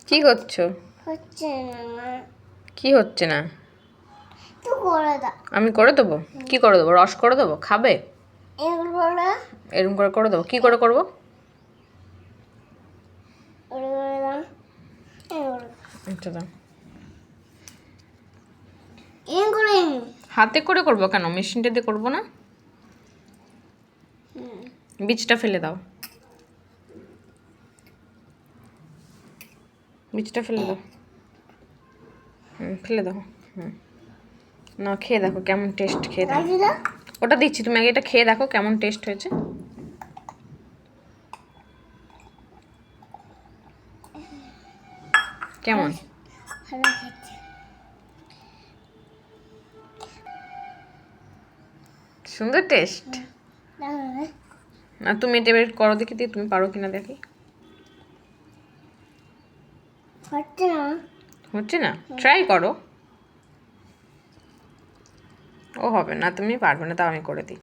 কি করছো? হচ্ছে না মা। কি হচ্ছে না? তো করে দাও। আমি করে দেবো? কি করে দেবো? রস করে দেবো? খাবে? এগুলো এরকম করে করে দেবো? কি করে করবো? করে দাও। এগুলো আচ্ছা দাও। এগুলো হাতে করে করবো কেন? মেশিনটা দিয়ে করবো না? বীজটা ফেলে দাও। বীজটা ফেলে দাও। ফেলে দাও। না, খেয়ে দেখো কেমন টেস্ট, খেয়ে দেখো। কাটি দাও। ওটা দিচ্ছি, তুমি আগে এটা খেয়ে দেখো কেমন টেস্ট হয়েছে। কেমন? ভালো খেতে। সুন্দর টেস্ট। দাও না। না, তুমি এটা এবার করো দেখি, দিয়ে তুমি পারো কিনা দেখি। হচ্ছে না। হচ্ছে না? ট্রাই করো। ও হবে না, তুমি পারবে না, তাও আমি করে দিই।